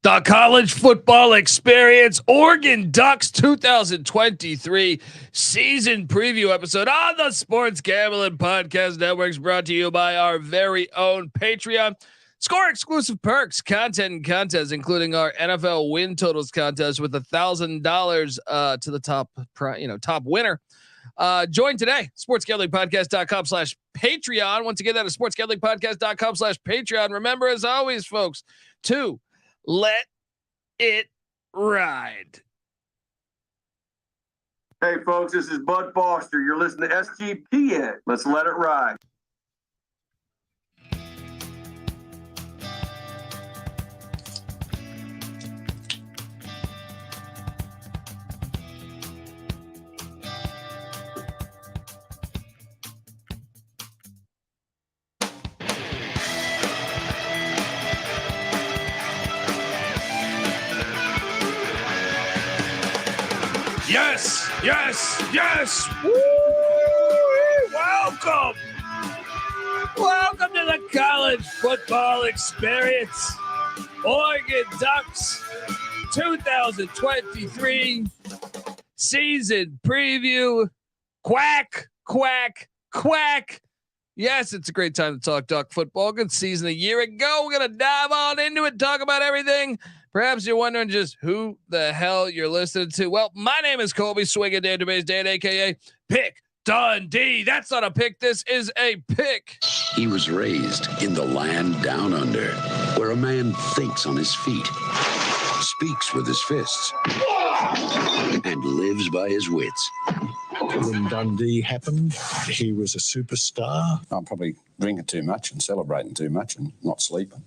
The college football experience, Oregon Ducks 2023 season preview episode on the Sports Gambling Podcast Networks, brought to you by our very own Patreon. Score exclusive perks, content, and contests, including our NFL win totals contest with $1,000 to the top winner. Join today, sportsgamblingpodcast.com/Patreon. Once again, that is sportsgamblingpodcast.com/Patreon. Remember, as always, folks, to let it ride. Hey, folks, this is Bud Foster. You're listening to SGPN. Let's let it ride. Yes. Woo! Welcome to the college football experience. Oregon Ducks 2023 season preview. Quack. Yes, it's a great time to talk Duck football. Good season a year ago. We're going to dive on into it, talk about everything. Perhaps you're wondering just who the hell you're listening to. Well, my name is Colby Swinging Database Dan, a.k.a. Pick Dundee. That's not a pick. This is a pick. He was raised in the land down under, where a man thinks on his feet, speaks with his fists, and lives by his wits. When Dundee happened, he was a superstar. I'm probably drinking too much and celebrating too much and not sleeping.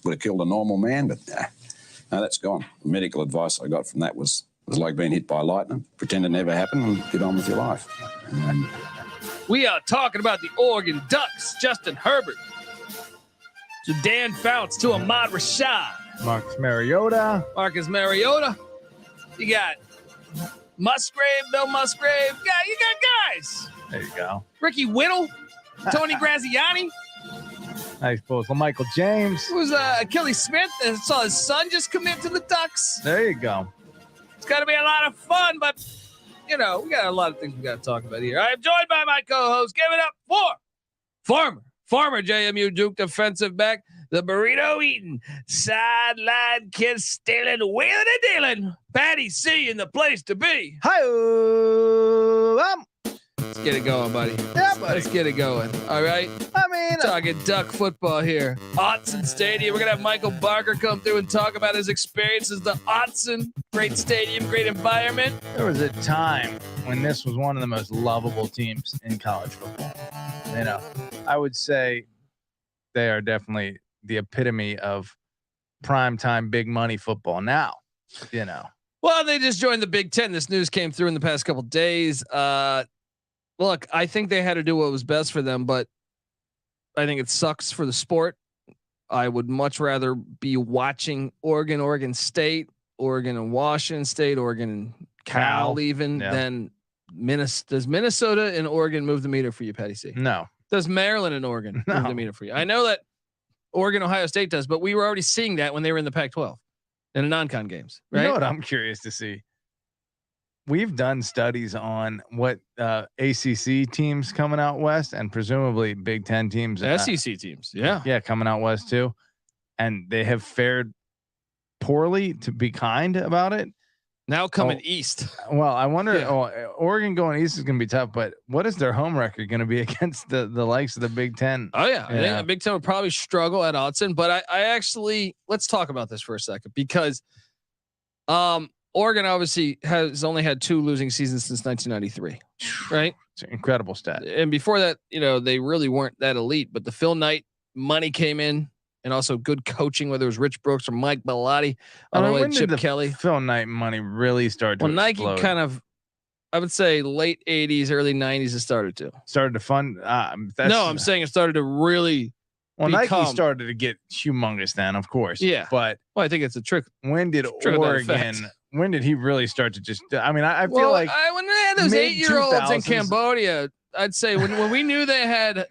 Would have killed a normal man, but no, that's gone. The medical advice I got from that was like being hit by lightning. Pretend it never happened and get on with your life. We are talking about the Oregon Ducks. Justin Herbert to Dan Fouts to Ahmad Rashad. Marcus Mariota. You got Musgrave, Bill Musgrave. Yeah, you got guys. There you go. Ricky Whittle, Tony Graziani. Nice balls. Michael James. Who's Achilles Smith? I saw his son just commit to the Ducks. There you go. It's going to be a lot of fun, but, we got a lot of things we got to talk about here. I'm joined by my co-host. Give it up for former JMU Duke defensive back, the burrito eating, sideline kid stealing, wheeling and dealing, Patty C in the place to be. Hi. Let's get it going, buddy. Yeah, buddy. Let's get it going. All right. Talking Duck football here. Autzen Stadium. We're going to have Michael Barker come through and talk about his experiences. The Autzen, great stadium, great environment. There was a time when this was one of the most lovable teams in college football. I would say they are definitely the epitome of primetime big money football now, Well, they just joined the Big Ten. This news came through in the past couple of days. Look, I think they had to do what was best for them, but I think it sucks for the sport. I would much rather be watching Oregon State, Oregon and Washington State, Oregon and Cal even than Minnesota. Does Minnesota and Oregon move the meter for you, Patty C? No. Does Maryland and Oregon move the meter for you? I know that Oregon, Ohio State does, but we were already seeing that when they were in the Pac-12 in the non-con games, right? You know what I'm curious to see? We've done studies on what ACC teams coming out west and presumably Big Ten teams, SEC teams, yeah, coming out west too, and they have fared poorly, to be kind about it. Now coming east. Well, I wonder. Oregon going east is going to be tough, but what is their home record going to be against the likes of the Big Ten? Oh yeah, I think the Big Ten would probably struggle at Autzen, but I actually let's talk about this for a second because, Oregon obviously has only had 2 losing seasons since 1993, right? It's an incredible stat. And before that, they really weren't that elite, but the Phil Knight money came in and also good coaching, whether it was Rich Brooks or Mike Bellotti, all the way to Chip Kelly. Phil Knight money really started to Nike explode. kind of, I would say late 80s, early 90s, it started to fund. I'm saying it started to really. Well, Nike started to get humongous then, of course. Yeah. But I think it's a trick. When did Oregon, when did he really start to just, I feel like when they had those 8-year-olds in Cambodia, I'd say when we knew they had,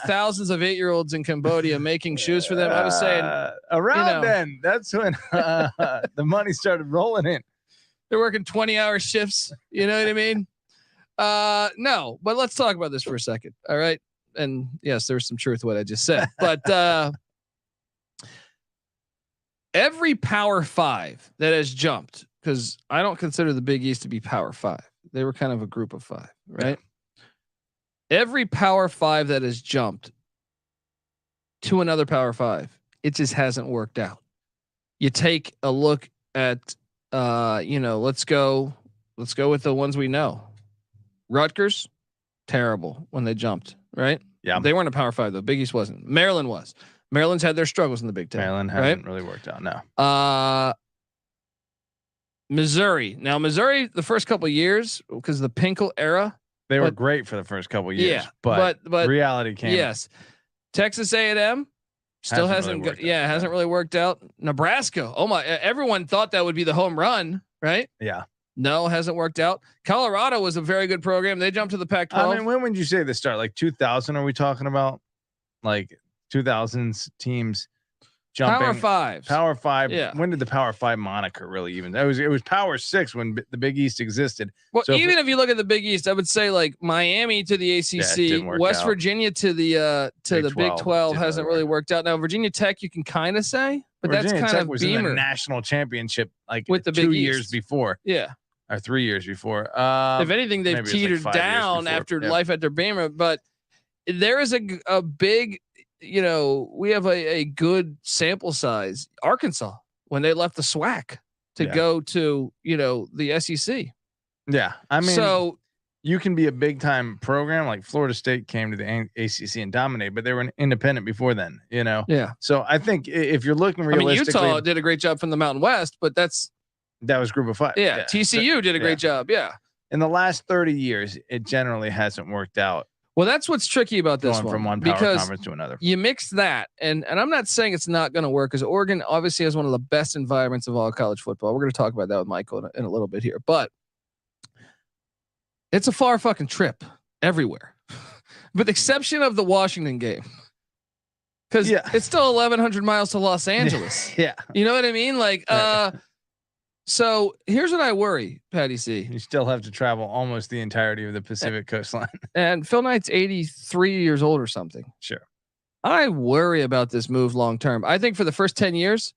thousands of 8-year-olds in Cambodia making shoes for them, I was saying around then, that's when the money started rolling in. They're working 20-hour shifts. You know what I mean? No, but let's talk about this for a second. All right. And yes, there's some truth to what I just said, but every Power 5 that has jumped, because I don't consider the Big East to be Power 5. They were kind of a group of 5, right? Yeah. Every Power 5 that has jumped to another Power 5, it just hasn't worked out. You take a look at, let's go with the ones we know. Rutgers, terrible when they jumped, right? Yeah. They weren't a Power 5 though. Big East wasn't. Maryland was. Maryland's had their struggles in the Big Ten. Maryland hasn't really worked out. No. Missouri. Now Missouri, the first couple of years, because the Pinkel era, they were great for the first couple of years. Yeah, but reality came. Yes. Texas A&M still hasn't really worked out. Nebraska. Oh my! Everyone thought that would be the home run, right? Yeah. No, hasn't worked out. Colorado was a very good program. They jumped to the Pac-12. I mean, when would you say they start? Like 2000? Are we talking about like 2000s teams jumping? Power 5. Yeah. When did the Power 5 moniker really even? It was Power 6 when the Big East existed. Well, so if you look at the Big East, I would say like Miami to the ACC, West Virginia to the Big 12 hasn't really worked out. Now Virginia Tech, you can kind of say, but Virginia that's kind Tech of was Beamer. In the national championship like with the 2 Big years East. Before. Yeah. Or 3 years before. If anything, they've teetered down after life after Beamer, but there is a big, we have a good sample size. Arkansas, when they left the SWAC to go to, the SEC. Yeah. I mean, so you can be a big time program like Florida State came to the ACC and dominated, but they were an independent before then, Yeah. So I think if you're looking realistically, Utah did a great job from the Mountain West, but that was group of 5. Yeah. TCU did a great job. Yeah. In the last 30 years, it generally hasn't worked out. Well, that's what's tricky about this from one power conference to another. You mix that, and I'm not saying it's not going to work, because Oregon obviously has one of the best environments of all college football. We're going to talk about that with Michael in a little bit here, but it's a far fucking trip everywhere, with the exception of the Washington game, because it's still 1,100 miles to Los Angeles. Yeah, you know what I mean? Like, right. So here's what I worry, Patty C. You still have to travel almost the entirety of the Pacific coastline. And Phil Knight's 83 years old or something. Sure. I worry about this move long term. I think for the first 10 years,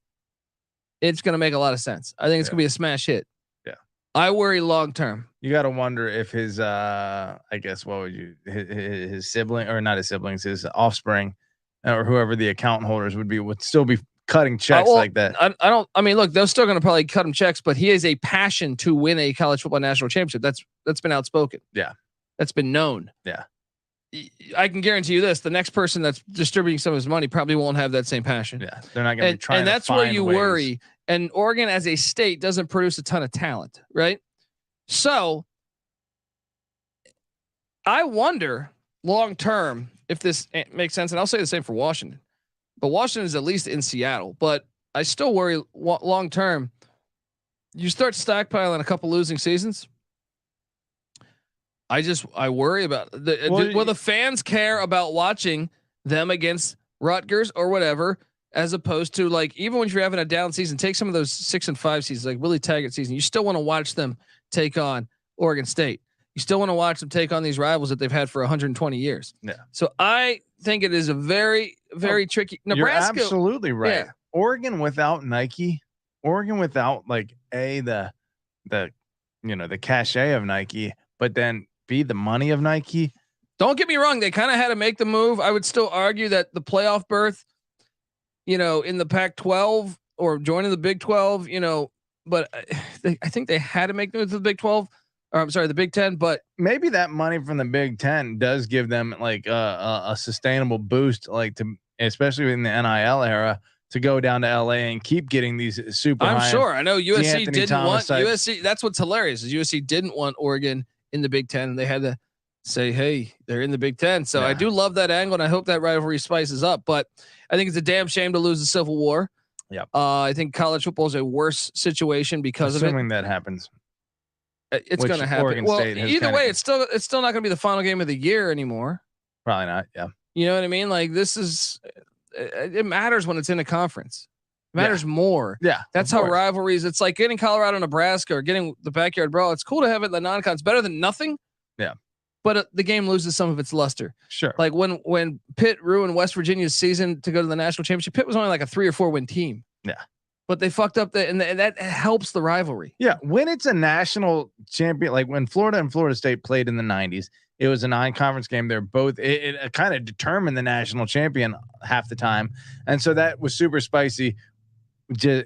it's going to make a lot of sense. I think it's going to be a smash hit. Yeah. I worry long term. You got to wonder if his, I guess, his sibling, or not his siblings, his offspring, or whoever the account holders would still be cutting checks like that. I mean, look, they're still going to probably cut him checks, but he has a passion to win a college football national championship. That's been outspoken. Yeah. That's been known. Yeah. I can guarantee you this: the next person that's distributing some of his money probably won't have that same passion. Yeah. They're not going to be trying. And that's where you worry. And Oregon as a state doesn't produce a ton of talent, right? So I wonder long term if this makes sense. And I'll say the same for Washington. But Washington is at least in Seattle. But I still worry long term. You start stockpiling a couple losing seasons. I worry about will the fans care about watching them against Rutgers or whatever, as opposed to like, even when you're having a down season, take some of those 6 and 5 seasons, like Willie Taggart season. You still want to watch them take on Oregon State. You still want to watch them take on these rivals that they've had for 120 years. Yeah. So I think it is a very, very tricky. Nebraska. You're absolutely right. Yeah. Oregon without Nike, Oregon without like the cachet of Nike, but then B, the money of Nike. Don't get me wrong. They kind of had to make the move. I would still argue that the playoff berth, in the Pac-12 or joining the Big 12, but I think they had to make the move to the Big 12. Or I'm sorry, the Big 10, but maybe that money from the Big 10 does give them like a sustainable boost, like especially in the NIL era, to go down to LA and keep getting these super. I'm sure. I know USC didn't want USC. That's what's hilarious is USC didn't want Oregon in the Big 10, and they had to say, hey, they're in the Big 10. So I do love that angle, and I hope that rivalry spices up. But I think it's a damn shame to lose the Civil War. Yeah. I think college football is a worse situation because assuming that happens. It's which going to happen. Oregon Well, State has either kinda- way, it's still not going to be the final game of the year anymore. Probably not. Yeah. You know what I mean? Like this is, it matters when it's in a conference. It matters more. Yeah. That's how rivalries. It's like getting Colorado, Nebraska, or getting the backyard brawl. It's cool to have it in the non-con. It's better than nothing. Yeah. But the game loses some of its luster. Sure. Like when Pitt ruined West Virginia's season to go to the national championship, Pitt was only like a 3 or 4 win team. Yeah. But they fucked up and that helps the rivalry. Yeah. When it's a national champion, like when Florida and Florida State played in the 90s, it was a non-conference game. They're both, it kind of determined the national champion half the time. And so that was super spicy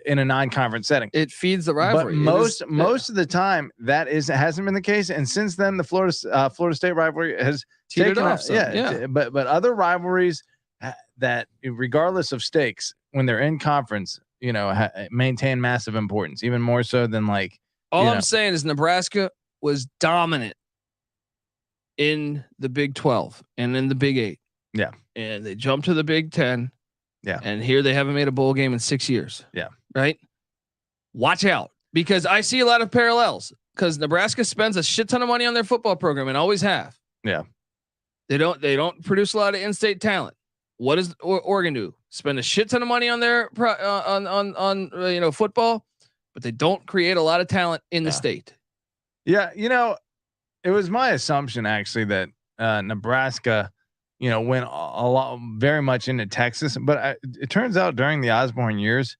in a non-conference setting. It feeds the rivalry. But most of the time that hasn't been the case. And since then the Florida State rivalry has teetered taken off. Yeah. But other rivalries that regardless of stakes, when they're in conference, maintain massive importance, even more so than like, all I'm saying is Nebraska was dominant in the Big 12 and in the Big 8. Yeah. And they jumped to the Big 10. Yeah. And here they haven't made a bowl game in 6 years. Yeah. Right. Watch out, because I see a lot of parallels, because Nebraska spends a shit ton of money on their football program and always have. Yeah. They don't produce a lot of in-state talent. What does Oregon do? Spend a shit ton of money on their football, but they don't create a lot of talent in the state. Yeah. It was my assumption actually that Nebraska, went a lot very much into Texas, but it turns out during the Osborne years,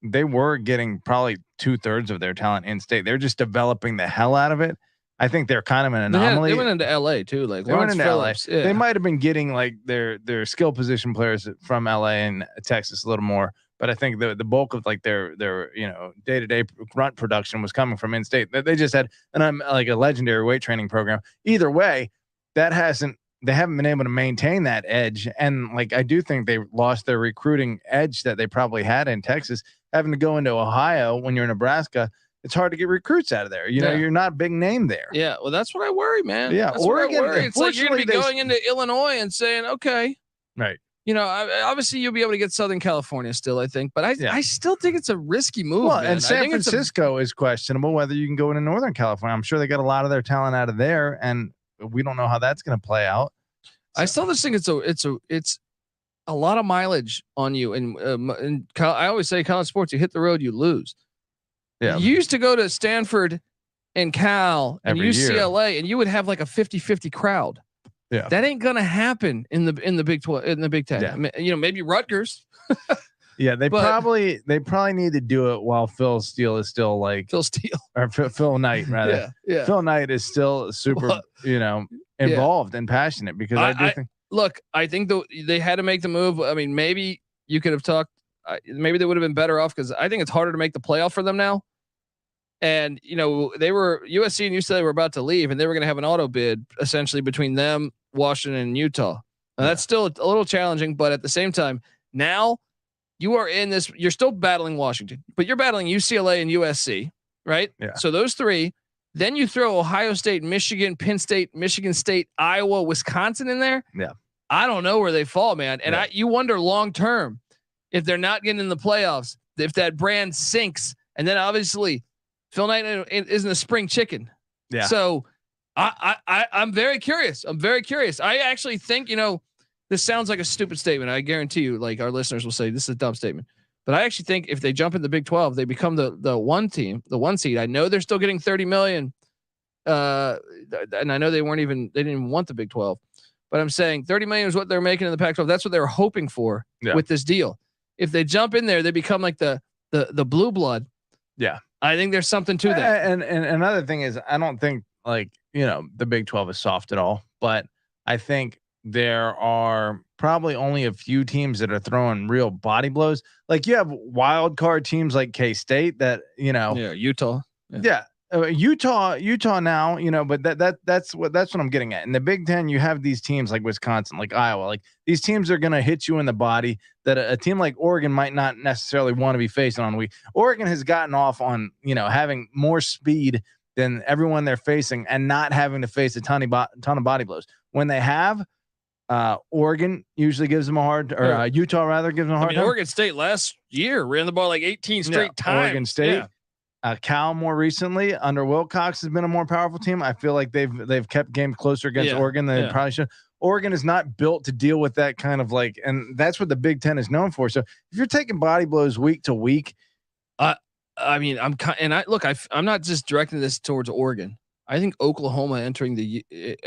they were getting probably 2/3 of their talent in state. They're just developing the hell out of it. I think they're kind of an anomaly. They went into LA too. Like they went into Phillips. LA. Yeah. They might have been getting like their skill position players from LA and Texas a little more, but I think the bulk of like their day-to-day grunt production was coming from in-state. They just had like a legendary weight training program. Either way, they haven't been able to maintain that edge. And like, I do think they lost their recruiting edge that they probably had in Texas, having to go into Ohio when you're in Nebraska. It's hard to get recruits out of there. You're not a big name there. Yeah. Well, that's what I worry, man. Yeah. That's Oregon, what I worry. It's like you're going to be going into Illinois and saying, okay. Right. Obviously you'll be able to get Southern California still, I think, but I still think it's a risky move. Well, man. and San Francisco is questionable whether you can go into Northern California. I'm sure they got a lot of their talent out of there, and we don't know how that's going to play out. I still just think it's a lot of mileage on you. And I always say college sports, you hit the road, you lose. Yeah. You used to go to Stanford and Cal and Every UCLA year. and you would have like a 50-50 crowd. Yeah. That ain't going to happen in the Big 12, in the Big 10. Yeah. Maybe Rutgers. Yeah. They probably need to do it while Phil Steele is still like Phil Steele or Phil Knight rather. Yeah. Phil Knight is still super, involved and passionate, because I think they had to make the move. I mean, maybe you could have talked. Maybe they would have been better off, because I think it's harder to make the playoff for them now. And they were USC and UCLA were about to leave, and they were going to have an auto bid essentially between them, Washington, and Utah. Now, that's still a little challenging, but at the same time, now you are in this. You're still battling Washington, but you're battling UCLA and USC, right? Yeah. So those three. Then you throw Ohio State, Michigan, Penn State, Michigan State, Iowa, Wisconsin in there. Yeah. I don't know where they fall, man. And you wonder long term if they're not getting in the playoffs, if that brand sinks. And then obviously Phil Knight isn't a spring chicken. Yeah. So I'm very curious. I actually think, this sounds like a stupid statement. I guarantee you, like, our listeners will say this is a dumb statement. But I actually think if they jump in the Big 12, they become the one team, the one seed. I know they're still getting $30 million. And I know they didn't even want the Big 12, but I'm saying $30 million is what they're making in the Pac-12. That's what they were hoping for with this deal. If they jump in there, they become like the blue blood. Yeah. I think there's something to that. And another thing is, I don't think the Big 12 is soft at all, but I think there are probably only a few teams that are throwing real body blows. Like you have wild card teams like K-State that, Utah. Utah now, but that's what I'm getting at. In the Big Ten, you have these teams like Wisconsin, like Iowa, like these teams are going to hit you in the body that a team like Oregon might not necessarily want to be facing on week. Oregon has gotten off on, having more speed than everyone they're facing and not having to face a ton of body blows. When they have, Oregon usually gives them a hard, or Utah rather gives them a hard time. Oregon State last year ran the ball like 18 straight times. Oregon State. Cal more recently under Wilcox has been a more powerful team. I feel like they've kept games closer against Oregon than they probably should. Oregon is not built to deal with that kind of and that's what the Big Ten is known for. So if you're taking body blows week to week, I mean, I'm not just directing this towards Oregon. I think Oklahoma entering the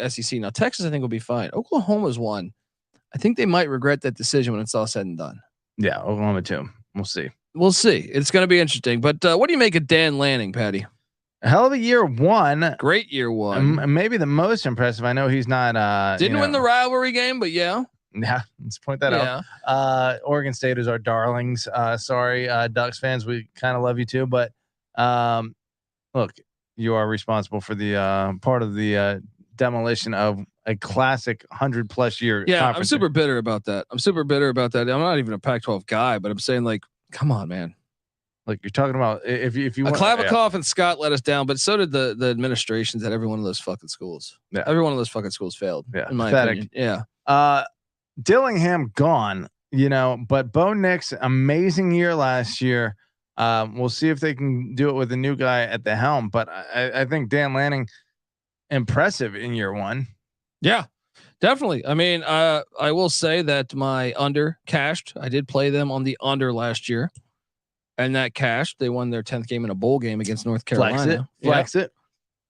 SEC. Now Texas, I think will be fine. Oklahoma's one. I think they might regret that decision when it's all said and done. Yeah, Oklahoma too. We'll see. We'll see. It's going to be interesting. But what do you make of Dan Lanning, Patty? A hell of a year one. Great year one. Maybe the most impressive. I know he's not. Didn't win the rivalry game, but yeah. Yeah, let's point that out. Oregon State is our darlings. Sorry, Ducks fans. We kind of love you too. But look, you are responsible for the part of the demolition of a classic 100+ year. Yeah, I'm super bitter about that. I'm not even a Pac-12 guy, but I'm saying come on, man. Like you're talking about if you want Klavikoff and Scott let us down, but so did the administrations at every one of those fucking schools. Yeah. Every one of those fucking schools failed. Yeah. In my Pathetic. opinion. Yeah. Dillingham gone, but Bo Nix, amazing year last year. We'll see if they can do it with a new guy at the helm, but I think Dan Lanning, impressive in year one. Yeah, definitely. I mean, I will say that my under cashed. I did play them on the under last year, and that cashed. They won their 10th game in a bowl game against North Carolina. Flex it.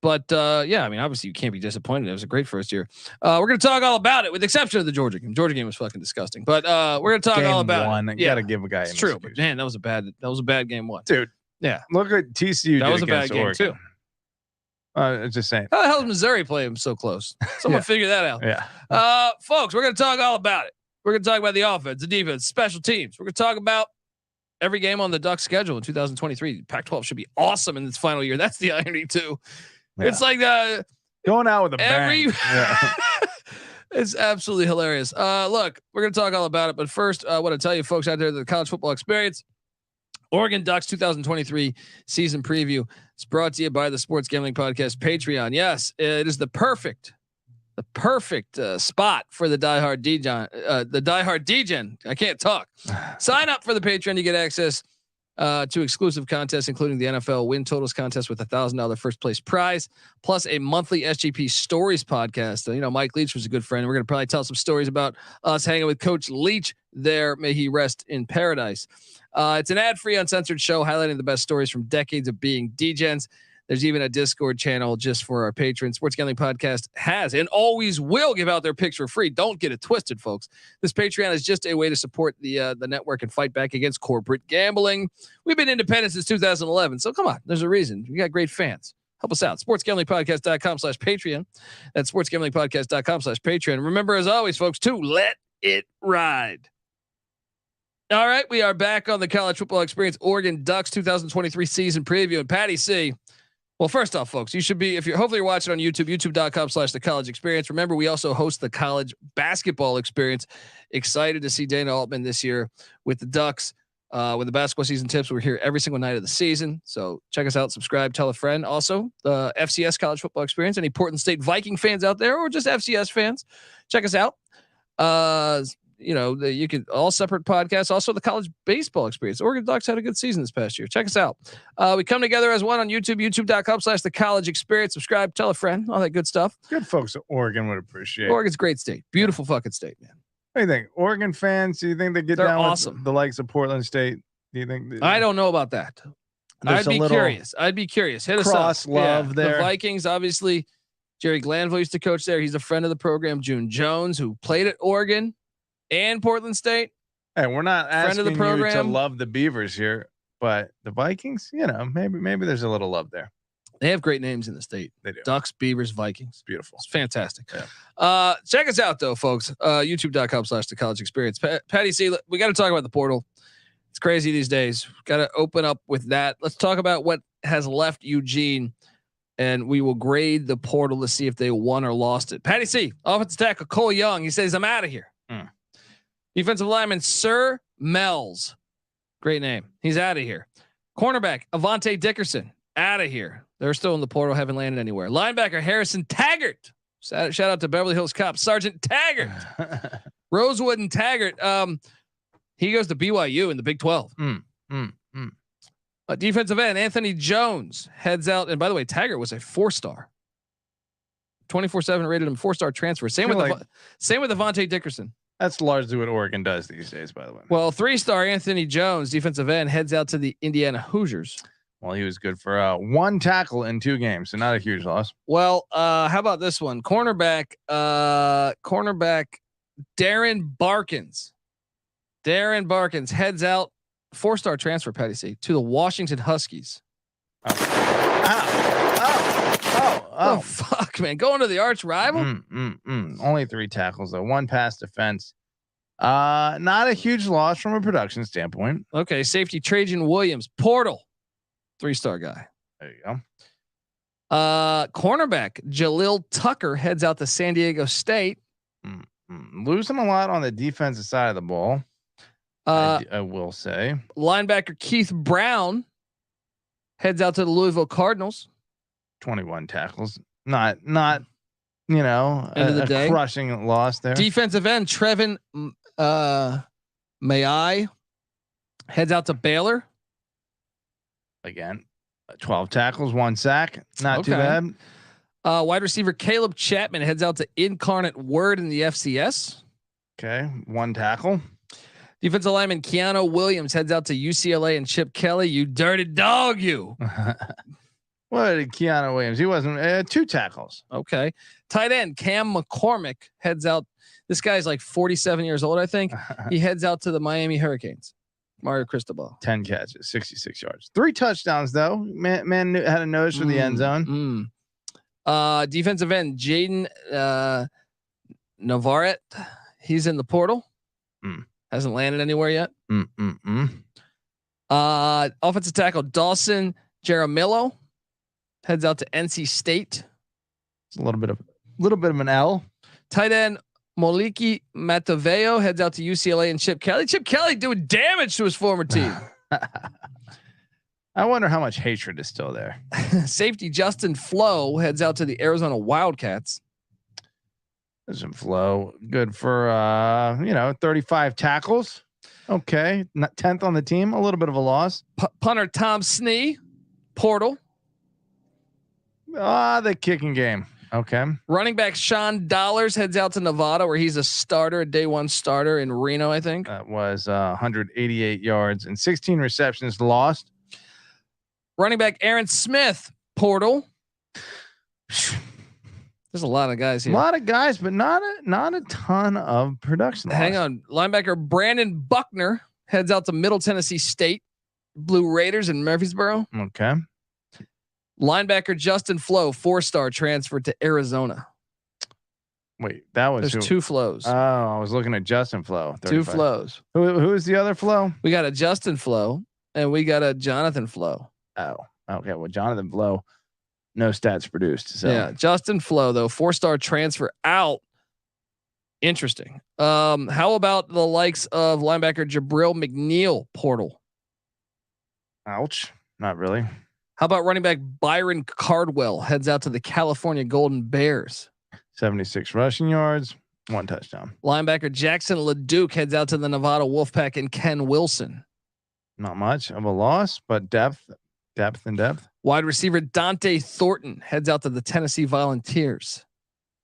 But I mean, obviously you can't be disappointed. It was a great first year. We're going to talk all about it with the exception of the Georgia game. Georgia game was fucking disgusting, but we're going to talk game all about one. it. You got to give a guy. It's true, but man, that was a bad game one. Dude. Yeah. Look at TCU. That was a bad game Oregon. too. Just saying. How the hell did Missouri play him so close? Someone figure that out. Yeah. Folks, we're going to talk all about it. We're going to talk about the offense, the defense, special teams. We're going to talk about every game on the Ducks schedule in 2023. Pac-12 should be awesome in its final year. That's the irony too. Yeah. It's like going out with a bang. It's absolutely hilarious. Look, we're going to talk all about it, but first, I want to tell you folks out there that the college football experience, Oregon Ducks 2023 season preview. It's brought to you by the Sports Gambling Podcast Patreon. Yes, it is the perfect spot for the diehard DGen. I can't talk. Sign up for the Patreon. You get access to exclusive contests, including the NFL win totals contest with $1,000 first place prize, plus a monthly SGP stories podcast. Mike Leach was a good friend. We're going to probably tell some stories about us hanging with Coach Leach there. May he rest in paradise. It's an ad-free, uncensored show highlighting the best stories from decades of being DGens. There's even a Discord channel just for our patrons. Sports Gambling Podcast has and always will give out their picks for free. Don't get it twisted, folks. This Patreon is just a way to support the network and fight back against corporate gambling. We've been independent since 2011, so come on. There's a reason. We got great fans. Help us out. SportsGamblingPodcast.com/Patreon. That's SportsGamblingPodcast.com/Patreon. Remember, as always, folks, to let it ride. All right, we are back on the College Football Experience Oregon Ducks 2023 season preview. And Patty C. Well, first off, folks, you should be, if you're hopefully you're watching on YouTube, youtube.com/the college experience. Remember, we also host the college basketball experience. Excited to see Dana Altman this year with the Ducks, with the basketball season tips. We're here every single night of the season. So check us out, subscribe, tell a friend. Also, the FCS college football experience. Any Portland State Viking fans out there or just FCS fans, check us out. You can all separate podcasts. Also, the college baseball experience. Oregon Ducks had a good season this past year. Check us out. We come together as one on YouTube, youtube.com/the college experience. Subscribe, tell a friend, all that good stuff. Good folks at Oregon would appreciate. Oregon's a great state. Beautiful fucking state, man. What do you think? Oregon fans, do you think they get They're down awesome with the likes of Portland State? Do you think? I don't know about that. I'd be curious. Hit us up. Cross love there. The Vikings, obviously. Jerry Glanville used to coach there. He's a friend of the program. June Jones, who played at Oregon and Portland State. Hey, we're not asking the program. you to love the Beavers here, but the Vikings, maybe there's a little love there. They have great names in the state. They do. Ducks, Beavers, Vikings. Beautiful. It's fantastic. Yeah. Check us out though, folks. YouTube.com/the college experience. Patty C, we got to talk about the portal. It's crazy these days. Got to open up with that. Let's talk about what has left Eugene, and we will grade the portal to see if they won or lost it. Patty C, offensive tackle Cole Young. He says, I'm out of here. Defensive lineman Sir Mells. Great name. He's out of here. Cornerback Avante Dickerson. Out of here. They're still in the portal, haven't landed anywhere. Linebacker Harrison Taggart. Shout out to Beverly Hills Cop Sergeant Taggart. Rosewood and Taggart. He goes to BYU in the Big 12. Defensive end Anthony Jones heads out. And by the way, Taggart was a 4-star. 24/7 rated him 4-star transfer. Same with Avonte Dickerson. That's largely what Oregon does these days, by the way. Well, 3-star Anthony Jones, defensive end, heads out to the Indiana Hoosiers. Well, he was good for 1 tackle in 2 games, so not a huge loss. Well, how about this one? Cornerback Darren Barkins. Darren Barkins heads out, 4-star transfer, Patty C, to the Washington Huskies. Oh, fuck, man. Going to the arch rival? Only 3 tackles, though. 1 pass defense. Not a huge loss from a production standpoint. Okay. Safety Trajan Williams, portal, 3-star guy. There you go. Cornerback Jalil Tucker heads out to San Diego State. Losing a lot on the defensive side of the ball. I will say. Linebacker Keith Brown heads out to the Louisville Cardinals. 21 tackles. Not end of the day. Crushing loss there. Defensive end Trevin May heads out to Baylor. Again, 12 tackles, 1 sack. Not too bad. Wide receiver Caleb Chapman heads out to Incarnate Word in the FCS. Okay, 1 tackle. Defensive lineman Keanu Williams heads out to UCLA and Chip Kelly. You dirty dog, you. What did Keanu Williams? He wasn't 2 tackles. Okay. Tight end Cam McCormick heads out. This guy's like 47 years old, I think. He heads out to the Miami Hurricanes. Mario Cristobal. 10 catches, 66 yards. 3 touchdowns though. Man had a nose for the end zone. Defensive end Jaden Navarrete. He's in the portal. Hasn't landed anywhere yet. Offensive tackle Dawson Jaramillo heads out to NC State. It's a little bit of an L. Tight end Moliki Mataveo heads out to UCLA and Chip Kelly. Chip Kelly doing damage to his former team. I wonder how much hatred is still there. Safety Justin Flo heads out to the Arizona Wildcats. Justin Flo, good for 35 tackles. Okay, not 10th on the team. A little bit of a loss. Punter Tom Snee, portal. The kicking game. Okay. Running back Sean Dollars heads out to Nevada, where he's a starter, a day 1 starter in Reno, I think. That was 188 yards and 16 receptions lost. Running back Aaron Smith, portal. There's a lot of guys here. A lot of guys, but not a ton of production. Hang on. Linebacker Brandon Buckner heads out to Middle Tennessee State, Blue Raiders in Murfreesboro. Okay. Linebacker Justin Flo, 4-star transferred to Arizona. Wait, that was there's 2 flows. Oh, I was looking at Justin Flo. 2 flows. Who is the other Flo? We got a Justin Flo and we got a Jonathan Flo. Oh, okay. Well, Jonathan Flo, no stats produced. So yeah, Justin Flo though, 4-star transfer out. Interesting. How about the likes of linebacker Jabril McNeil, portal? Ouch. Not really. How about running back Byron Cardwell heads out to the California Golden Bears? 76 rushing yards, 1 touchdown. Linebacker Jackson LeDuc heads out to the Nevada Wolfpack and Ken Wilson. Not much of a loss, but depth. Wide receiver Dante Thornton heads out to the Tennessee Volunteers.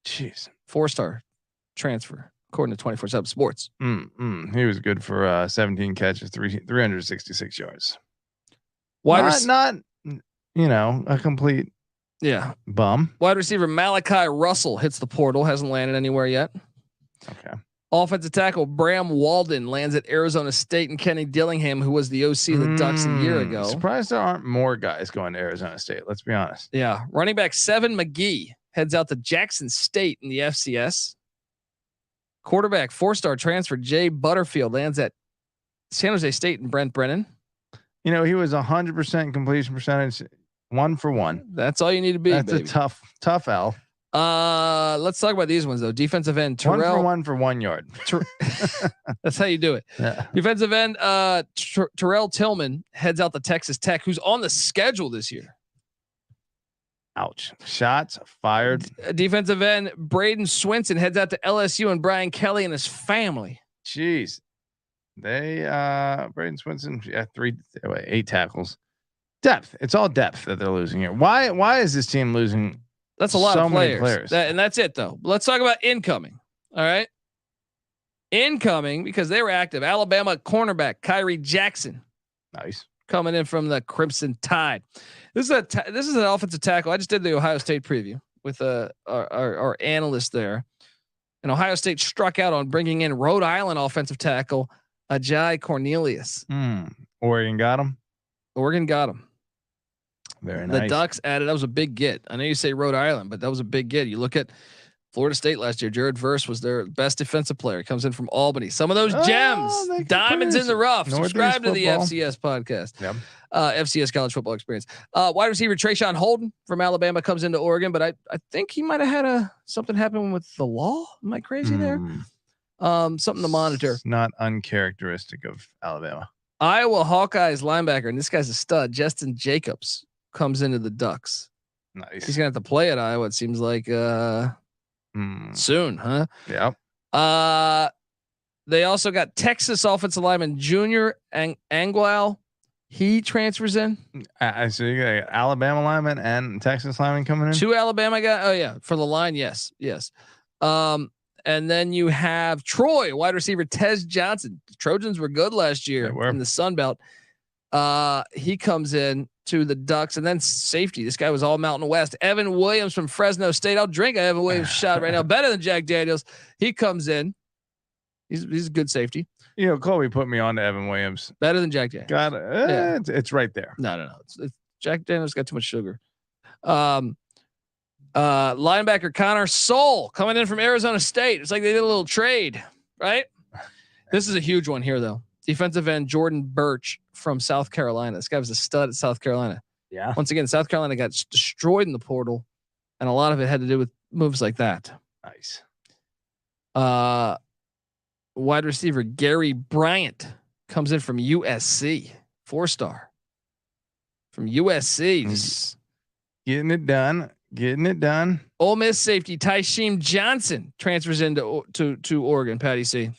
Jeez. 4-star transfer according to 24/7 Sports. He was good for 17 catches, 366 yards. Not a complete bum. Wide receiver Malachi Russell hits the portal, hasn't landed anywhere yet. Okay. Offensive tackle Bram Walden lands at Arizona State, and Kenny Dillingham, who was the OC of the Ducks a year ago. Surprised there aren't more guys going to Arizona State. Let's be honest. Yeah. Running back Seven McGee heads out to Jackson State in the FCS. Quarterback 4-star transfer Jay Butterfield lands at San Jose State and Brent Brennan. He was 100% completion percentage, 1 for 1. That's all you need to be. That's baby. a tough L. Let's talk about these ones though. Defensive end Terrell. 1 for 1 yard. That's how you do it. Yeah. Defensive end Terrell Tillman heads out to Texas Tech, who's on the schedule this year. Ouch. Shots fired. Defensive end Braden Swinson heads out to LSU and Brian Kelly and his family. Jeez. They Braden Swinson 8 tackles. Depth. It's all depth that they're losing here. Why is this team losing? That's a lot so of many players. players. And that's it, though. Let's talk about incoming. All right. Incoming, because they were active. Alabama cornerback Kyrie Jackson. Nice. Coming in from the Crimson Tide. This is an offensive tackle. I just did the Ohio State preview with our analyst there. And Ohio State struck out on bringing in Rhode Island offensive tackle Ajay Cornelius. Oregon got him. Oregon got him. Very nice. The Ducks added. That was a big get. I know you say Rhode Island, but that was a big get. You look at Florida State last year. Jared Verse was their best defensive player. Comes in from Albany. Some of those gems, diamonds in the rough. Northeast Subscribe to the football. FCS podcast. Yep. FCS college football experience. Wide receiver Trayshawn Holden from Alabama comes into Oregon, but I think he might have had something happen with the law. Am I crazy there? Something to monitor. It's not uncharacteristic of Alabama. Iowa Hawkeyes linebacker, and this guy's a stud. Justin Jacobs comes into the Ducks. Nice. He's gonna have to play at Iowa. It seems like soon, huh? Yep. They also got Texas offensive lineman Junior Angual. He transfers in. So you got Alabama lineman and Texas lineman coming in. 2 Alabama guys. Oh yeah, for the line, yes. And then you have Troy wide receiver Tez Johnson. The Trojans were good last year in the Sun Belt. He comes in to the Ducks, and then safety. This guy was all Mountain West. Evan Williams from Fresno State. I'll drink a Evan Williams shot right now. Better than Jack Daniels. He comes in. He's a good safety. You know, Colby put me on to Evan Williams. Better than Jack Daniels. Got it. It's right there. No. It's Jack Daniels got too much sugar. Linebacker Connor Soul coming in from Arizona State. It's like they did a little trade, right? This is a huge one here, though. Defensive end Jordan Birch from South Carolina. This guy was a stud at South Carolina. Yeah. Once again, South Carolina got destroyed in the portal, and a lot of it had to do with moves like that. Nice. Wide receiver Gary Bryant comes in from USC, 4-star from USC. Just Getting it done. Ole Miss safety Tysheem Johnson transfers into to Oregon. Patty C.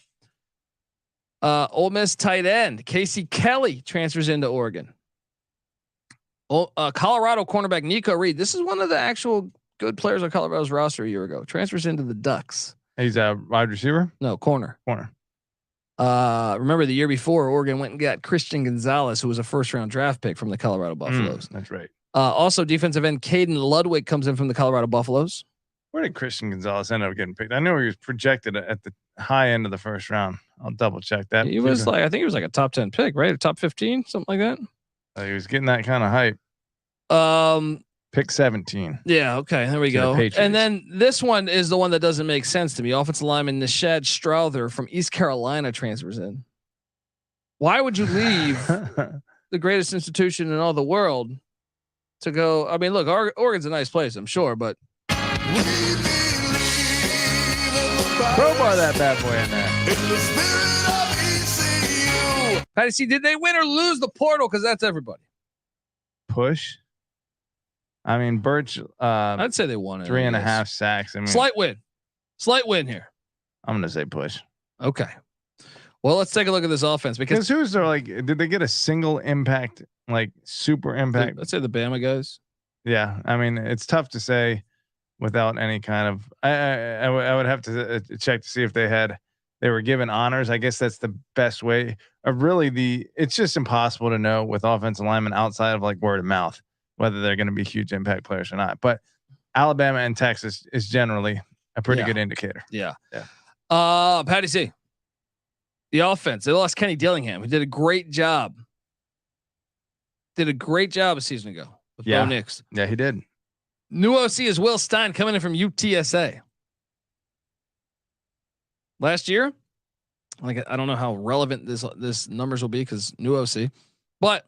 Ole Miss tight end Casey Kelly transfers into Oregon. Colorado cornerback Nico Reed. This is one of the actual good players on Colorado's roster a year ago. Transfers into the Ducks. He's a wide receiver. No, corner. Corner. Remember the year before, Oregon went and got Christian Gonzalez, who was a first-round draft pick from the Colorado Buffaloes. That's right. Also, defensive end Caden Ludwig comes in from the Colorado Buffaloes. Where did Christian Gonzalez end up getting picked? I knew he was projected at the high end of the first round. I'll double check that. He was I think he was like a top 10 pick, right? A top 15, something like that. He was getting that kind of hype. Pick 17. Yeah. Okay. There we go. And then this one is the one that doesn't make sense to me. Offensive lineman Nishad Strother from East Carolina transfers in. Why would you leave the greatest institution in all the world to go? I mean, look, Oregon's a nice place, I'm sure, but crowbar that bad boy in there. Patty C, did they win or lose the portal? Because that's everybody. Push. I mean, Birch. I'd say they won it. 3.5 sacks. I mean, slight win here. I'm gonna say push. Okay. Well, let's take a look at this offense because who's there? Like, did they get a single impact, like super impact? Let's say the Bama guys. Yeah, I mean, it's tough to say without any kind of. I would have to check to see if they were given honors. I guess that's the best way of really it's just impossible to know with offensive linemen outside of like word of mouth whether they're going to be huge impact players or not. But Alabama and Texas is generally a pretty good indicator. Yeah. Patty C. The offense. They lost Kenny Dillingham. He did a great job. A season ago with Bo Nix. Yeah, he did. New OC is Will Stein coming in from UTSA. Last year, like I don't know how relevant this numbers will be because new OC, but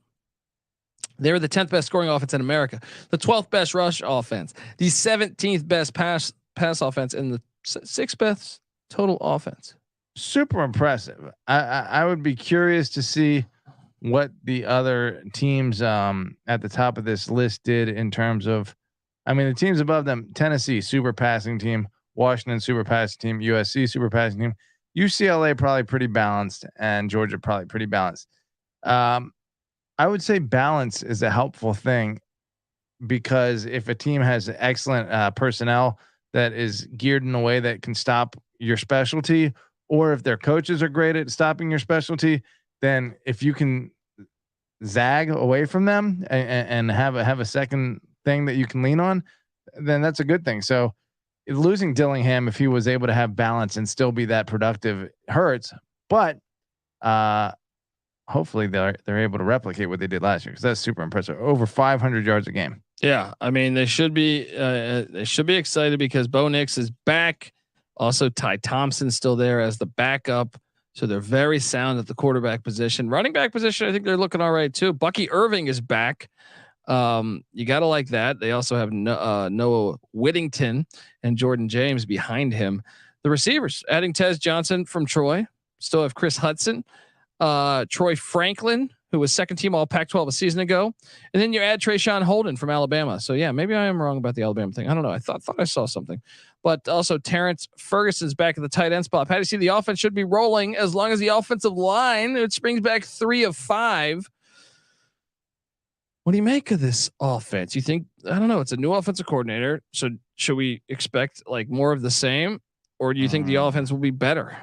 they were the 10th best scoring offense in America, the 12th best rush offense, the 17th best pass offense, and the 6th best total offense. Super impressive. I would be curious to see what the other teams at the top of this list did in terms of, I mean, the teams above them: Tennessee, super passing team; Washington, super passing team; USC, super passing team; UCLA, probably pretty balanced; and Georgia, probably pretty balanced. I would say balance is a helpful thing, because if a team has excellent personnel that is geared in a way that can stop your specialty, or if their coaches are great at stopping your specialty, then if you can zag away from them and have a second thing that you can lean on, then that's a good thing. So losing Dillingham, if he was able to have balance and still be that productive, hurts. But hopefully they're able to replicate what they did last year, because that's super impressive. Over 500 yards a game. Yeah, I mean they should be excited because Bo Nix is back. Also, Ty Thompson's still there as the backup, so they're very sound at the quarterback position. Running back position, I think they're looking all right too. Bucky Irving is back. You gotta like that. They also have Noah Whittington and Jordan James behind him. The receivers, adding Tez Johnson from Troy, still have Chris Hudson, Troy Franklin, who was second team all Pac-12 a season ago. And then you add Trayshawn Holden from Alabama. So yeah, maybe I am wrong about the Alabama thing. I don't know. I thought I saw something, but also Terrence Ferguson's back at the tight end spot. Patty, see, the offense should be rolling as long as the offensive line, it brings back 3 of 5. What do you make of this offense? You think, I don't know, it's a new offensive coordinator. So should we expect like more of the same, or do you think the offense will be better?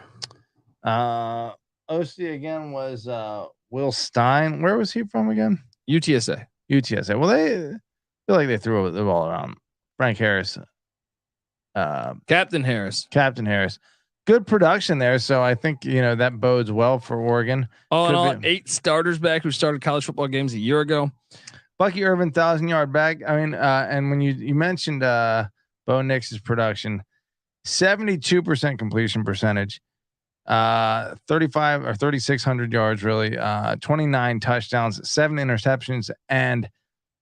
OC again was Will Stein. Where was he from again? UTSA. Well, they feel like they threw the ball around. Frank Harris. Captain Harris. Good production there. So I think, that bodes well for Oregon. All in all, 8 starters back who started college football games a year ago. Bucky Irvin, 1,000-yard back. I mean, and when you mentioned Bo Nix's production, 72% completion percentage, 35 or 3,600 yards, really, 29 touchdowns, 7 interceptions, and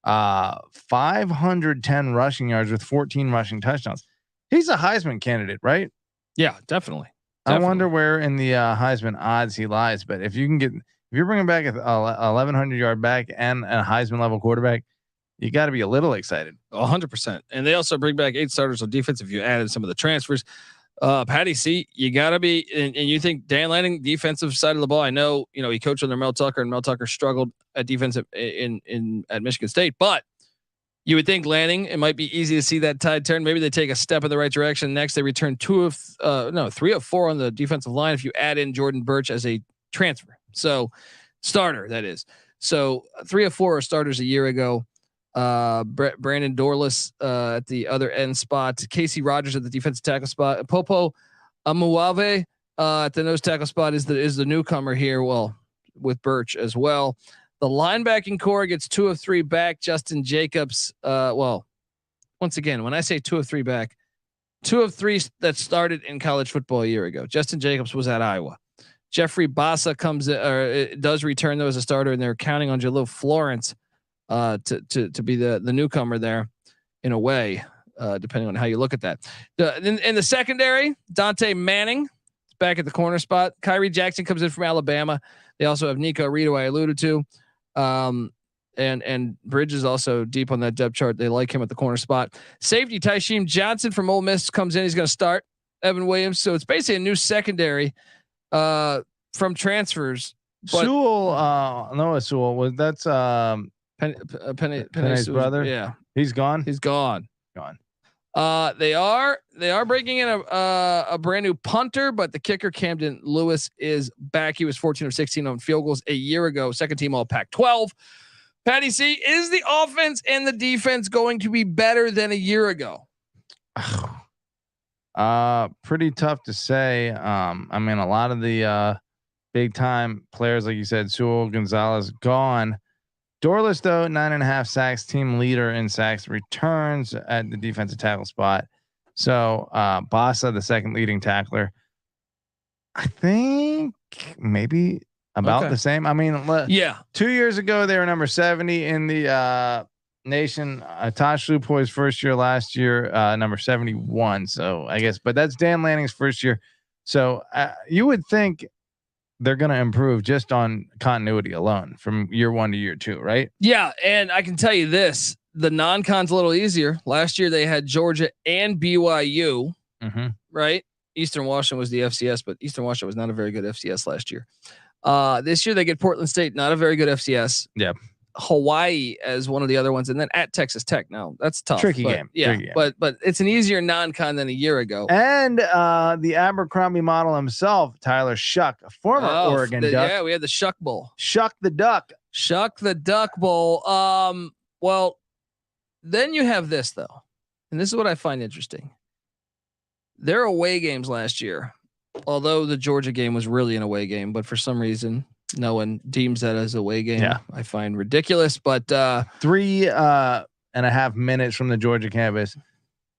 510 rushing yards with 14 rushing touchdowns. He's a Heisman candidate, right? Yeah, definitely. I wonder where in the Heisman odds he lies, but if you're bringing back a 1,100 yard back and a Heisman level quarterback, you got to be a little excited. 100%. And they also bring back 8 starters on defense. If you added some of the transfers, Patty C, you got to be, and you think Dan Lanning, defensive side of the ball. I know, he coached under Mel Tucker, and Mel Tucker struggled at defense at Michigan State, but you would think Lanning, it might be easy to see that tide turn. Maybe they take a step in the right direction. Next, they return 3 of 4 on the defensive line. If you add in Jordan Birch as a transfer, so starter, that is. So 3 of 4 are starters a year ago. Brandon Dorless at the other end spot. Casey Rogers at the defensive tackle spot. Popo Amuave at the nose tackle spot is the newcomer here. Well, with Birch as well. The linebacking core gets 2 of 3 back. Justin Jacobs. Well, once again, when I say 2 of 3 back, 2 of 3 that started in college football a year ago. Justin Jacobs was at Iowa. Jeffrey Bassa does return though as a starter, and they're counting on Jalil Florence to be the newcomer there in a way, depending on how you look at that. In the secondary, Dante Manning is back at the corner spot. Kyrie Jackson comes in from Alabama. They also have Nico Reed, who I alluded to. And Bridge is also deep on that depth chart. They like him at the corner spot. Safety Tysheem Johnson from Ole Miss comes in. He's going to start. Evan Williams. So it's basically a new secondary from transfers. Noah Sewell that's Penny's brother. Yeah, he's gone. They are breaking in a brand new punter, but the kicker Camden Lewis is back. He was 14 of 16 on field goals a year ago. Second team all Pac-12. Patty C, is the offense and the defense going to be better than a year ago? Pretty tough to say. I mean, a lot of the big time players, like you said, Sewell, Gonzalez, gone. Dorless, though, 9.5 sacks, team leader in sacks, returns at the defensive tackle spot. So Bassa, the second leading tackler, I think maybe about the same. I mean, 2 years ago they were number 70 in the nation. Tosh Lupoy's first year last year, number 71. So I guess, but that's Dan Lanning's first year. So you would think they're going to improve just on continuity alone from year 1 to year 2, right? Yeah. And I can tell you this, the non-con's a little easier. Last year they had Georgia and BYU, right? Eastern Washington was the FCS, but Eastern Washington was not a very good FCS last year. This year they get Portland State, not a very good FCS. Yep. Hawaii as one of the other ones, and then at Texas Tech. Now that's tough. Tricky game. Yeah, Tricky game. but it's an easier non-con than a year ago. And the Abercrombie model himself, Tyler Shuck, a former Oregon Duck. Yeah, we had the Shuck Bowl. Shuck the Duck. Shuck the Duck Bowl. Well, then you have this though, and this is what I find interesting. Their away games last year, although the Georgia game was really an away game, but for some reason no one deems that as a away game. Yeah. I find ridiculous, but 3.5 minutes from the Georgia campus,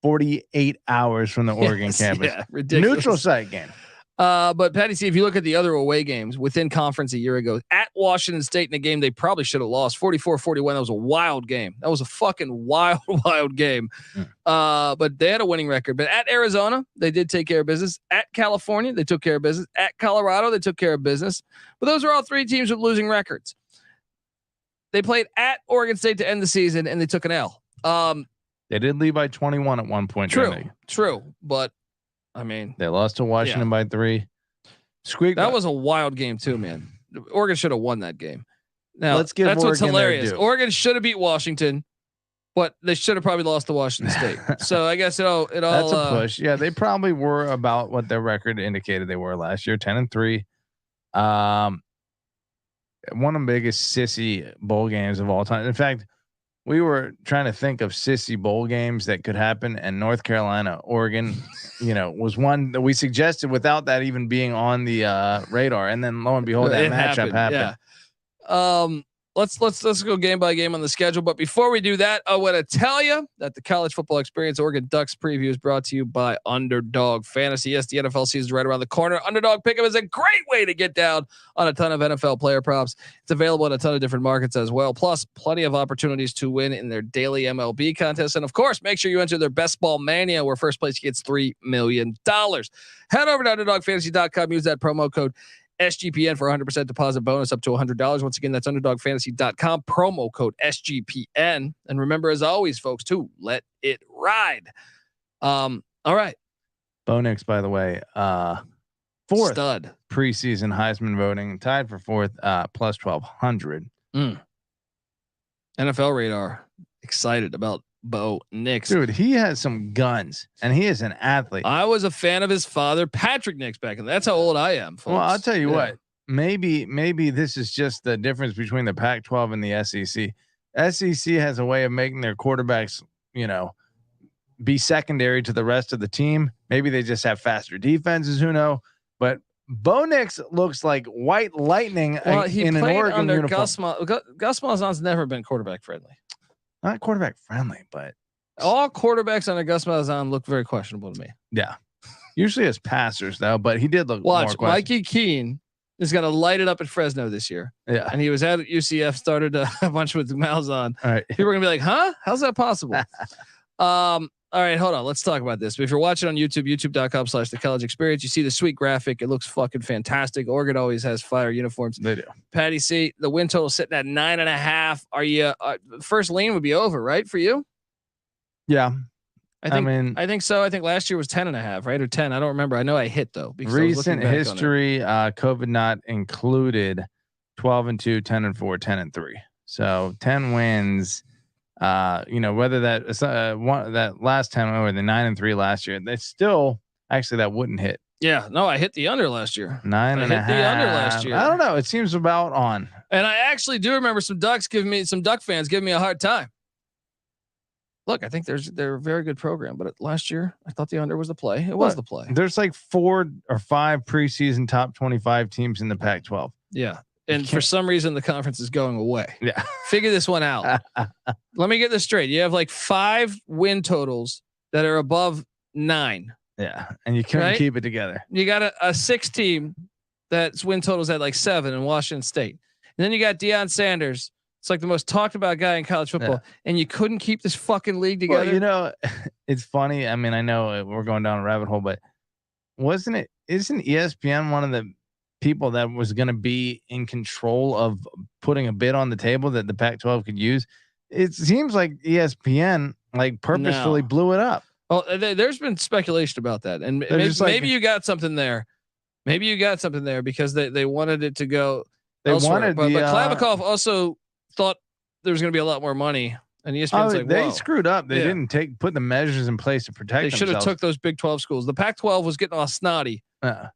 48 hours from the Oregon campus. Yeah, ridiculous. Neutral site game. But Patty C, if you look at the other away games within conference a year ago, at Washington State in a game they probably should have lost, 44-41. That was a wild game. That was a fucking wild game. But they had a winning record. But at Arizona, they did take care of business. At California, they took care of business. At Colorado, they took care of business. But those are all three teams with losing records. They played at Oregon State to end the season, and they took an L. They did lead by 21 at one point. True. But I mean, they lost to Washington by 3. That was a wild game too, man. Oregon should have won that game. Now let's give that's Oregon what's hilarious. their due. Oregon should have beat Washington, but they should have probably lost to Washington State. So I guess it all. That's a push. Yeah, they probably were about what their record indicated they were last year, 10-3. One of the biggest sissy bowl games of all time. In fact, we were trying to think of sissy bowl games that could happen, and North Carolina, Oregon, was one that we suggested without that even being on the radar. And then lo and behold, that matchup happened. Yeah. Let's go game by game on the schedule. But before we do that, I want to tell you that the College Football Experience Oregon Ducks preview is brought to you by Underdog Fantasy. Yes, the NFL season is right around the corner. Underdog Pick'em is a great way to get down on a ton of NFL player props. It's available in a ton of different markets as well. Plus, plenty of opportunities to win in their daily MLB contest. And of course, make sure you enter their Best Ball Mania, where first place gets $3 million. Head over to UnderdogFantasy.com. Use that promo code SGPN for 100% deposit bonus up to $100. Once again, that's UnderdogFantasy.com, promo code SGPN. And remember, as always, folks, to let it ride. All right. Bo Nix, by the way, 4th stud preseason Heisman voting, tied for 4th, plus 1,200. NFL radar, excited about Bo Nix. Dude, he has some guns, and he is an athlete. I was a fan of his father, Patrick Nix, back then. That's how old I am, folks. Well, I'll tell you what. Maybe this is just the difference between the Pac-12 and the SEC. SEC has a way of making their quarterbacks, be secondary to the rest of the team. Maybe they just have faster defenses. Who knows? But Bo Nix looks like white lightning in an Oregon under uniform. Gus Malzahn's never been quarterback friendly. Not quarterback friendly, but all quarterbacks under Gus Malzahn look very questionable to me. Yeah, usually as passers though, but he did look. Watch, more Mikey Keene is going to light it up at Fresno this year. Yeah, and he was at UCF, started a bunch with Malzahn. All right, people are going to be like, "Huh? How's that possible?" All right, hold on. Let's talk about this. But if you're watching on YouTube, youtube.com/the college experience, you see the sweet graphic. It looks fucking fantastic. Oregon always has fire uniforms. They do. Patty C, the win total sitting at 9.5. Are you first lean would be over, right? For you? Yeah. I think so. I think last year was 10.5, right? Or 10. I don't remember. I know I hit though. Recent history, COVID not included, 12-2, 10-4, 10-3. So 10 wins. Whether that's that last 10 or the 9-3 last year, they still actually that wouldn't hit. Yeah, no, I hit the under last year. 9.5. Hit the under last year. I don't know. It seems about on. And I actually do remember some Duck fans giving me a hard time. Look, I think they're a very good program, but last year I thought the under was the play. It was the play. There's like 4 or 5 preseason top 25 teams in the Pac-12. Yeah. And for some reason, the conference is going away. Yeah. Figure this one out. Let me get this straight. You have like 5 win totals that are above 9. Yeah. And you couldn't keep it together. You got a 6 team that's win totals at like 7 in Washington State. And then you got Deion Sanders. It's like the most talked about guy in college football. Yeah. And you couldn't keep this fucking league together. Well, it's funny. I mean, I know we're going down a rabbit hole, but isn't ESPN one of the people that was going to be in control of putting a bid on the table that the Pac-12 could use? It seems like ESPN purposefully blew it up. Well, there's been speculation about that, and maybe you got something there. Maybe you got something there because they wanted it to go. They elsewhere. wanted but the, Klavakov also thought there was going to be a lot more money, and ESPN's like, they whoa. screwed up. They didn't put the measures in place to protect They should have themselves. took those Big 12 schools. The Pac-12 was getting all snotty,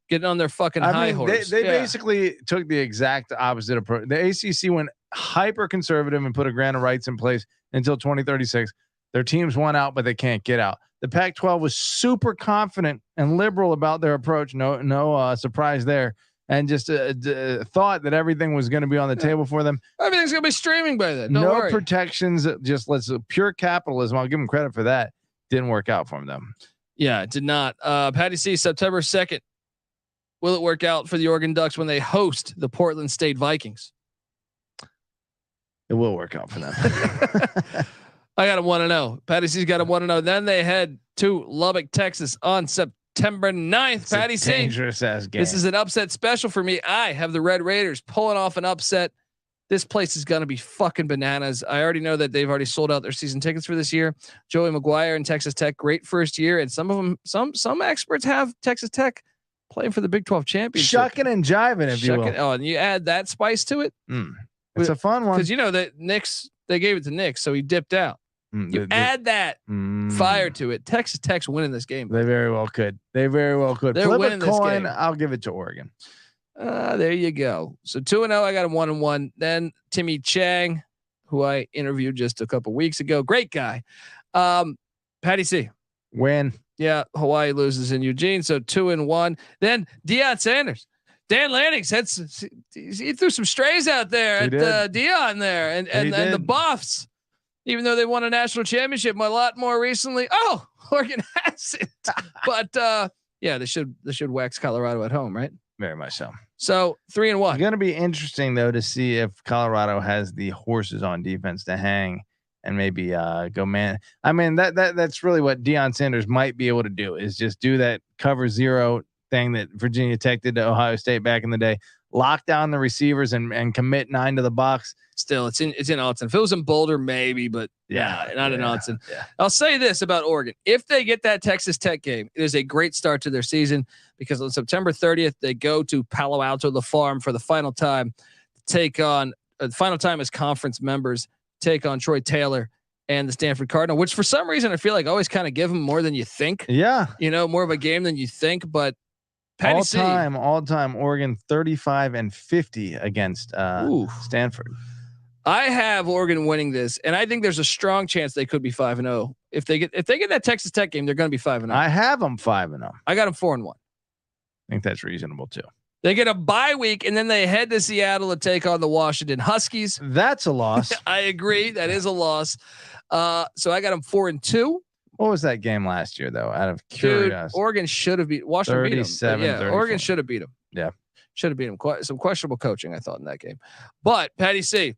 getting on their fucking high horse. They basically took the exact opposite approach. The ACC went hyper conservative and put a grant of rights in place until 2036. Their teams won out, but they can't get out. The Pac-12 was super confident and liberal about their approach. No surprise there. And just thought that everything was going to be on the table for them. Everything's going to be streaming by then. Don't no worry. protections. Just pure capitalism. I'll give them credit for that. Didn't work out for them. Yeah, it did not. Patty C, September 2nd. Will it work out for the Oregon Ducks when they host the Portland State Vikings? It will work out for them. I got them 1-0. Patty C's got them 1-0. Then they head to Lubbock, Texas on September 9th. It's Patty a C. dangerous ass game. This is an upset special for me. I have the Red Raiders pulling off an upset. This place is going to be fucking bananas. I already know that they've already sold out their season tickets for this year. Joey McGuire and Texas Tech, great first year. And some of them, some experts have Texas Tech playing for the Big 12 championship. Shucking and jiving, if you will. Oh, and you add that spice to it. It's a fun one. Because you know that they gave it to Nick, so he dipped out. You add that fire to it. Texas Tech's winning this game. They very well could. They're They're winning a coin. this game. I'll give it to Oregon. There you go. So 2-0. I got him 1-1. Then Timmy Chang, who I interviewed just a couple weeks ago. Great guy. Patty C. Win. Yeah, Hawaii loses in Eugene. So 2-1. Then Deion Sanders. Dan Lanning's he threw some strays out there at Deion there and the Buffs. Even though they won a national championship a lot more recently. Oh, Oregon hasn't. But yeah, they should wax Colorado at home, right? Very much so. So 3-1. It's going to be interesting though to see if Colorado has the horses on defense to hang and maybe go man. I mean that's really what Deion Sanders might be able to do is just do that cover zero thing that Virginia Tech did to Ohio State back in the day. Lock down the receivers and commit 9 to the box. Still, it's in Autzen. If it was in Boulder, maybe, but not in Autzen. Yeah. I'll say this about Oregon: if they get that Texas Tech game, it is a great start to their season because on September 30th they go to Palo Alto, the Farm, for the final time. Take on the final time as conference members. Take on Troy Taylor and the Stanford Cardinal, which for some reason I feel like always kind of give them more than you think. Yeah, more of a game than you think, but. All time Oregon 35-50 against Stanford. I have Oregon winning this, and I think there's a strong chance they could be 5-0. If they get that Texas Tech game, they're going to be 5-0. I have them 5-0. I got them 4-1. I think that's reasonable too. They get a bye week, and then they head to Seattle to take on the Washington Huskies. That's a loss. I agree. That is a loss. So I got them 4-2. What was that game last year, though? Out of curiosity, Oregon should have beat Washington. 37, beat them. Yeah, 34. Oregon should have beat them. Yeah, should have beat them. Some questionable coaching, I thought, in that game. But Patty C.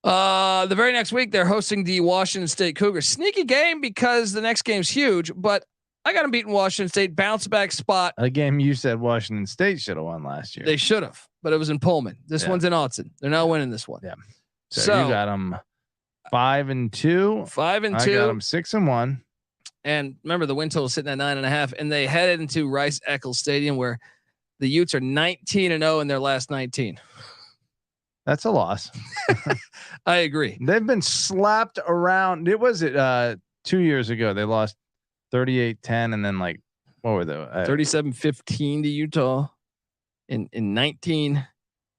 The very next week they're hosting the Washington State Cougars. Sneaky game because the next game's huge. But I got them beating Washington State. Bounce back spot. A game you said Washington State should have won last year. They should have, but it was in Pullman. This one's in Autzen. They're not winning this one. Yeah. So you got them 5-2. 5-2. I got them 6-1. And remember, the win total is sitting at 9.5, and they headed into Rice-Eccles Stadium, where the Utes are 19-0 in their last 19. That's a loss. I agree. They've been slapped around. It was 2 years ago. They lost 38-10, and then what were they? 37-15 to Utah in 19.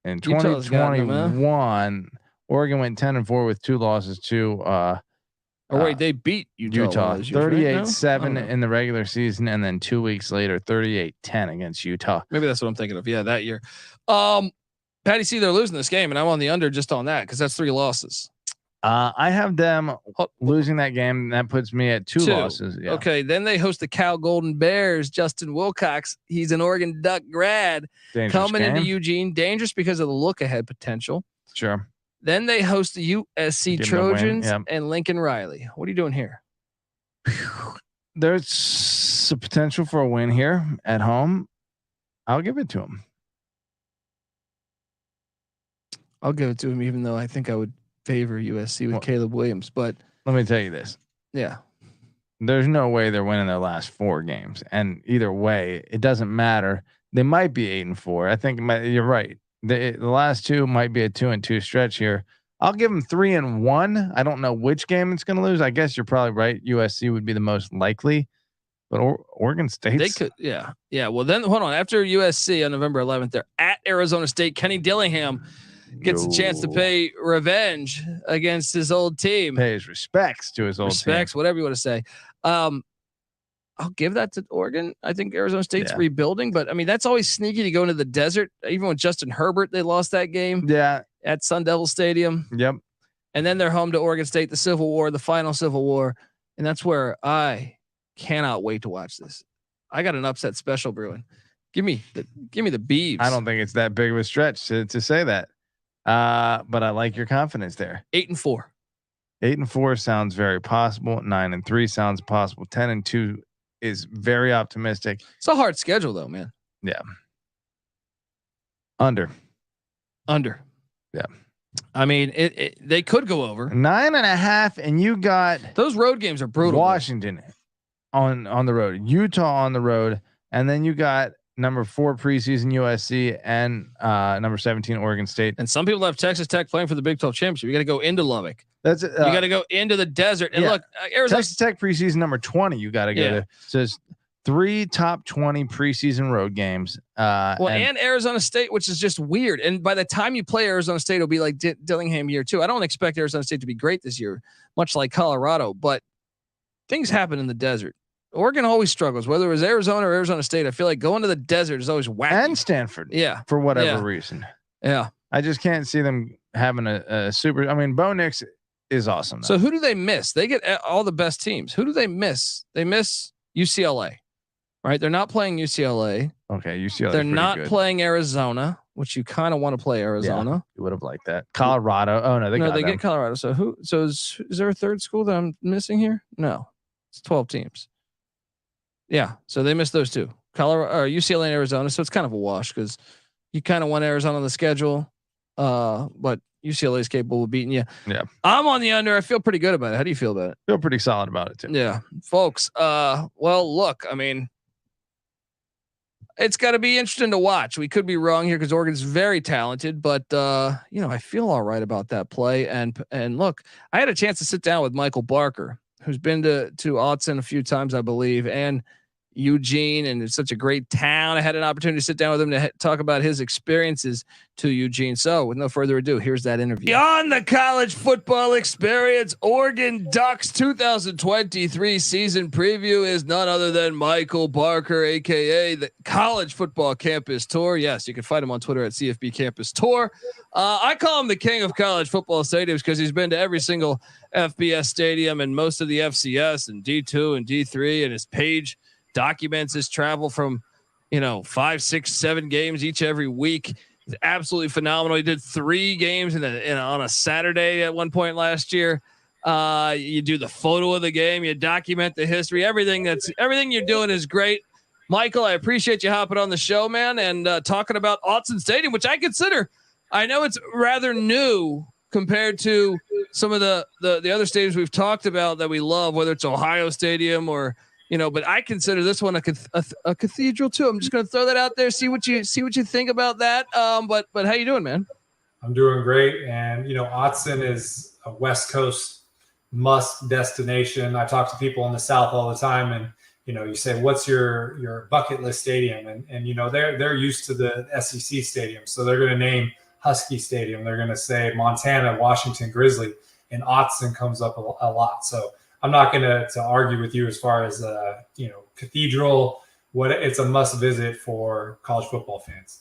In 2021, Oregon went 10-4 with 2 losses to. Wait, they beat Utah 38-7 in the regular season, and then 2 weeks later, 38-10 against Utah. Maybe that's what I'm thinking of. Yeah, that year. Patty C, they're losing this game, and I'm on the under just on that because that's 3 losses. I have them losing that game, and that puts me at 2 losses. Yeah. Okay, then they host the Cal Golden Bears. Justin Wilcox, he's an Oregon Duck grad, Dangerous coming game. into Eugene. Dangerous because of the look ahead potential. Sure. Then they host the USC Trojans and Lincoln Riley. What are you doing here? There's a potential for a win here at home. I'll give it to him. I'll give it to him, even though I think I would favor USC with Caleb Williams. But let me tell you this. Yeah. There's no way they're winning their last 4 games. And either way, it doesn't matter. They might be 8-4. I think you're right. The last two might be a 2-2 stretch here. I'll give them 3-1. I don't know which game it's going to lose. I guess you're probably right. USC would be the most likely, but Oregon State. They could, yeah. Well, then hold on. After USC on November 11th, they're at Arizona State. Kenny Dillingham gets a chance to pay revenge against his old team. Pay his respects to his old team. Whatever you want to say. I'll give that to Oregon. I think Arizona State's rebuilding, but I mean, that's always sneaky to go into the desert. Even with Justin Herbert, they lost that game. Yeah. At Sun Devil Stadium. Yep. And then they're home to Oregon State, the Civil War, the final Civil War. And that's where I cannot wait to watch this. I got an upset special brewing. Give me the Beavs. I don't think it's that big of a stretch to say that. But I like your confidence there. 8-4. 8-4 sounds very possible. 9-3 sounds possible. 10-2 is very optimistic. It's a hard schedule though, man. Yeah. Under. Yeah. I mean, they could go over 9.5, and you got those road games are brutal. Washington on the road, Utah on the road, and then you got number 4 preseason USC and number 17 Oregon State. And some people have Texas Tech playing for the Big 12 championship. You got to go into Lubbock. That's you got to go into the desert. And look, Arizona Texas Tech preseason number 20. You got to go to. So it's 3 top 20 preseason road games. And Arizona State, which is just weird. And by the time you play Arizona State, it'll be like Dillingham year 2. I don't expect Arizona State to be great this year, much like Colorado, but things happen in the desert. Oregon always struggles, whether it was Arizona or Arizona State. I feel like going to the desert is always wacky. And Stanford. Yeah. For whatever reason. Yeah. I just can't see them having a super. I mean, Bo Nix is awesome. So who do they miss? They get all the best teams. Who do they miss? They miss UCLA. Right, they're not playing UCLA. Okay, UCLA. They're not playing Arizona, which you kind of want to play Arizona. Yeah, you would have liked that. Colorado. Oh no, they get Colorado. So who? So is there a third school that I'm missing here? No, it's 12 teams. Yeah, so they missed those two, Colorado or UCLA and Arizona. So it's kind of a wash because you kind of want Arizona on the schedule, but UCLA is capable of beating you. Yeah, I'm on the under. I feel pretty good about it. How do you feel about it? Feel pretty solid about it too. Yeah, folks. Well, look, I mean. It's got to be interesting to watch. We could be wrong here because Oregon's very talented, but I feel all right about that play. And look, I had a chance to sit down with Michael Barker, who's been to Autzen a few times, I believe, and Eugene, and it's such a great town. I had an opportunity to sit down with him to talk about his experiences to Eugene. So with no further ado, here's that interview. Beyond the college football experience, Oregon Ducks 2023 season preview is none other than Michael Barker, aka the College Football Campus Tour. Yes, you can find him on Twitter at CFB Campus Tour. I call him the king of college football stadiums because he's been to every single FBS stadium and most of the FCS and D2 and D3, and his page documents his travel from, 5, 6, 7 games each every week. It's absolutely phenomenal. He did 3 games on a Saturday at one point last year. You do the photo of the game, you document the history, everything you're doing is great. Michael, I appreciate you hopping on the show, man, and talking about Autzen Stadium, which I know it's rather new compared to some of the other stadiums we've talked about that we love, whether it's Ohio Stadium or but I consider this one a cathedral too. I'm just going to throw that out there. See what you think about that. But how you doing, man? I'm doing great. And, Autzen is a West Coast must destination. I talk to people in the South all the time, and, you say, what's your bucket list stadium? And they're used to the SEC stadium. So they're going to name Husky Stadium. They're going to say Montana, Washington Grizzly, and Autzen comes up a lot. So I'm not going to argue with you as far as, cathedral. It's a must visit for college football fans.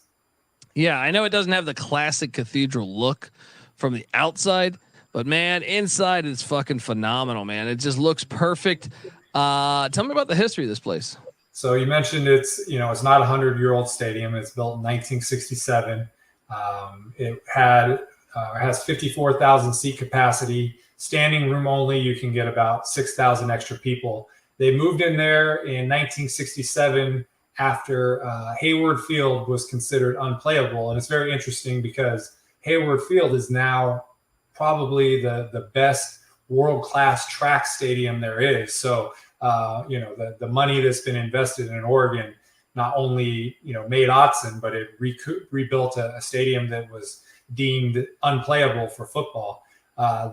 Yeah, I know it doesn't have the classic cathedral look from the outside, but man, inside it's fucking phenomenal, man. It just looks perfect. Tell me about the history of this place. So you mentioned it's not a 100-year-old stadium. It's built in 1967. It has 54,000 seat capacity. Standing room only, you can get about 6,000 extra people. They moved in there in 1967 after Hayward Field was considered unplayable. And it's very interesting because Hayward Field is now probably the best world-class track stadium there is. So, the money that's been invested in Oregon not only made Autzen, but it rebuilt a stadium that was deemed unplayable for football.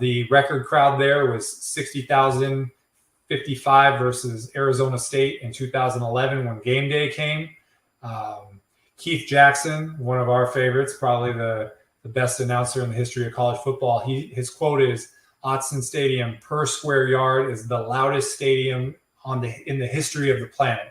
The record crowd there was 60,055 versus Arizona State in 2011 when game day came. Keith Jackson, one of our favorites, probably the best announcer in the history of college football. His quote is, "Autzen Stadium per square yard is the loudest stadium in the history of the planet."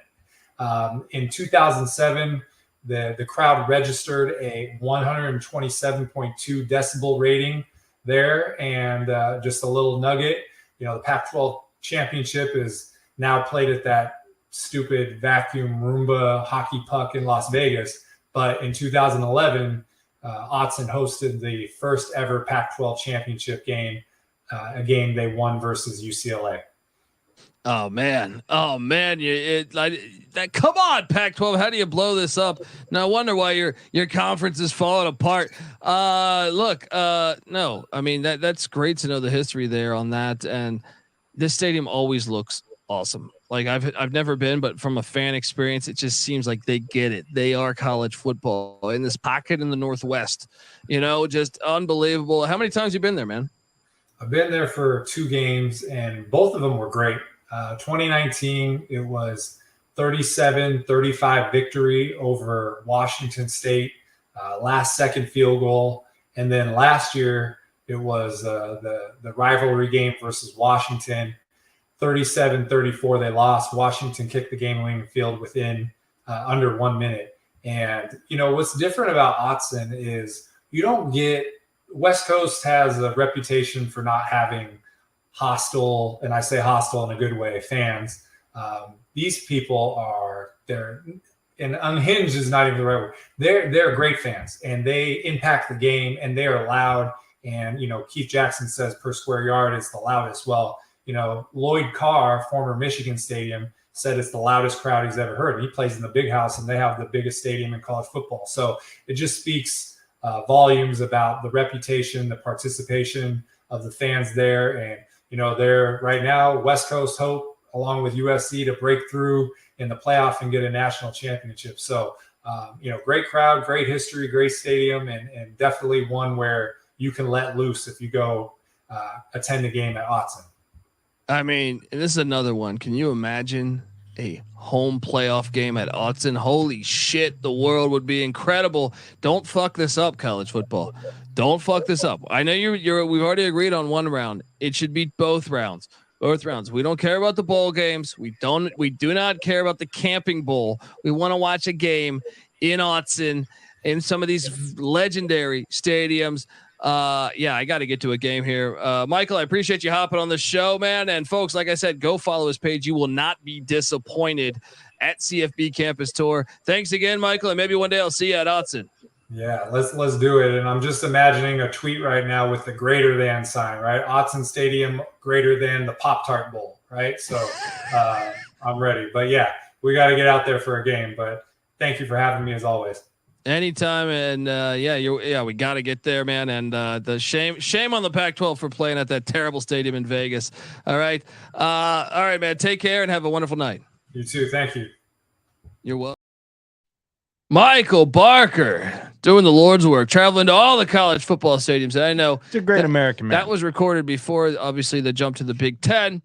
In 2007, the crowd registered a 127.2 decibel rating there. And just a little nugget, the Pac-12 championship is now played at that stupid vacuum Roomba hockey puck in Las Vegas. But in 2011, Autzen hosted the first ever Pac-12 championship game, a game they won versus UCLA. Oh man. Come on, Pac-12. How do you blow this up? No wonder why your conference is falling apart. No, I mean, that's great to know the history there on that. And this stadium always looks awesome. Like I've never been, but from a fan experience, it just seems like they get it. They are college football in this pocket in the Northwest, just unbelievable. How many times you been there, man? I've been there for 2 games and both of them were great. 2019, it was 37-35 victory over Washington State, last second field goal. And then last year, it was the rivalry game versus Washington, 37-34. They lost. Washington kicked the game-winning field within under 1 minute. And, what's different about Autzen is you don't get – West Coast has a reputation for not having – hostile, and I say hostile in a good way, fans. These people and unhinged is not even the right word. They're great fans and they impact the game and they are loud. And, Keith Jackson says per square yard is the loudest. Well, Lloyd Carr, former Michigan Stadium, said it's the loudest crowd he's ever heard. He plays in the big house and they have the biggest stadium in college football. So it just speaks volumes about the reputation, the participation of the fans there. And, they're right now West Coast hope, along with USC, to break through in the playoff and get a national championship. So, great crowd, great history, great stadium, and definitely one where you can let loose if you go attend a game at Autzen. I mean, and this is another one. Can you imagine a home playoff game at Autzen? Holy shit, the world would be incredible. Don't fuck this up, college football. Don't fuck this up. I know we've already agreed on one round. It should be both rounds. We don't care about the bowl games. We do not care about the camping bowl. We want to watch a game in Autzen in some of these legendary stadiums. I got to get to a game here. Michael, I appreciate you hopping on the show, man. And folks, like I said, go follow his page. You will not be disappointed at CFB Campus Tour. Thanks again, Michael. And maybe one day I'll see you at Autzen. Yeah, let's do it. And I'm just imagining a tweet right now with the greater than sign, right? Autzen Stadium greater than the Pop-Tart Bowl, right? So I'm ready. But yeah, we got to get out there for a game. But thank you for having me as always. Anytime. And we got to get there, man. And the shame on the Pac-12 for playing at that terrible stadium in Vegas. All right, man. Take care and have a wonderful night. You too. Thank you. You're welcome. Michael Barker doing the Lord's work, traveling to all the college football stadiums. And I know it's a great American man. That was recorded before, obviously, the jump to the Big Ten.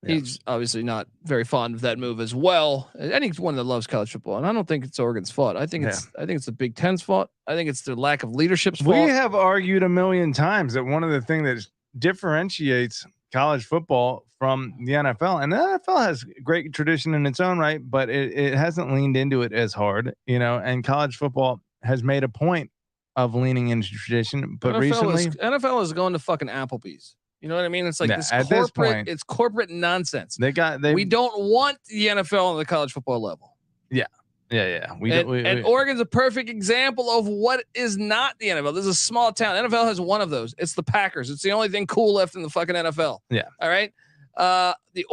Yeah. He's obviously not very fond of that move as well. And he's one that loves college football. And I don't think it's Oregon's fault. I think it's the Big Ten's fault. I think it's their lack of leadership's fault. We have argued a million times that one of the things that differentiates college football from the NFL, and the NFL has great tradition in its own right, but it hasn't leaned into it as hard, and college football has made a point of leaning into tradition. But NFL is going to fucking Applebee's. You know what I mean? It's like this corporate, it's corporate nonsense. We don't want the NFL on the college football level. Yeah. And Oregon's a perfect example of what is not the NFL. This is a small town. NFL has one of those. It's the Packers. It's the only thing cool left in the fucking NFL. Yeah. All right. The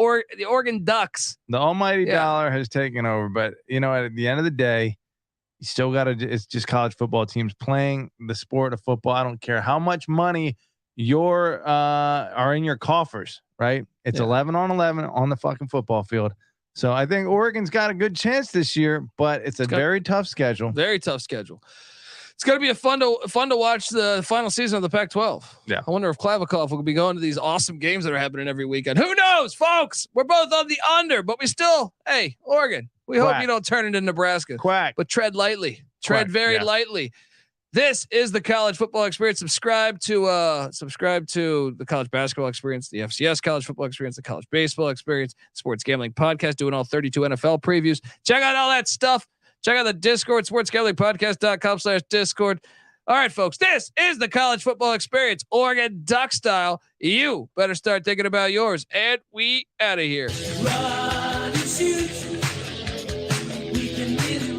Oregon Ducks. The almighty dollar has taken over, but at the end of the day, you still got to. It's just college football teams playing the sport of football. I don't care how much money are in your coffers, right? It's 11 on 11 on the fucking football field. So I think Oregon's got a good chance this year, but it's a very tough schedule. Very tough schedule. It's going to be a fun to watch the final season of the Pac-12. Yeah. I wonder if Klavikov will be going to these awesome games that are happening every weekend. Who knows, folks? We're both on the under, but we still, hey, Oregon, we hope you don't turn into Nebraska. Quack. But tread lightly. Tread very lightly. This is the College Football Experience. Subscribe to the College Basketball Experience, the FCS College Football Experience, the College Baseball Experience, Sports Gambling Podcast, doing all 32 NFL previews. Check out all that stuff. Check out the Discord, sportsgamblingpodcast.com/Discord. All right, folks, this is the College Football Experience, Oregon Duck style. You better start thinking about yours. And we out of here. Run and shoot. We can win.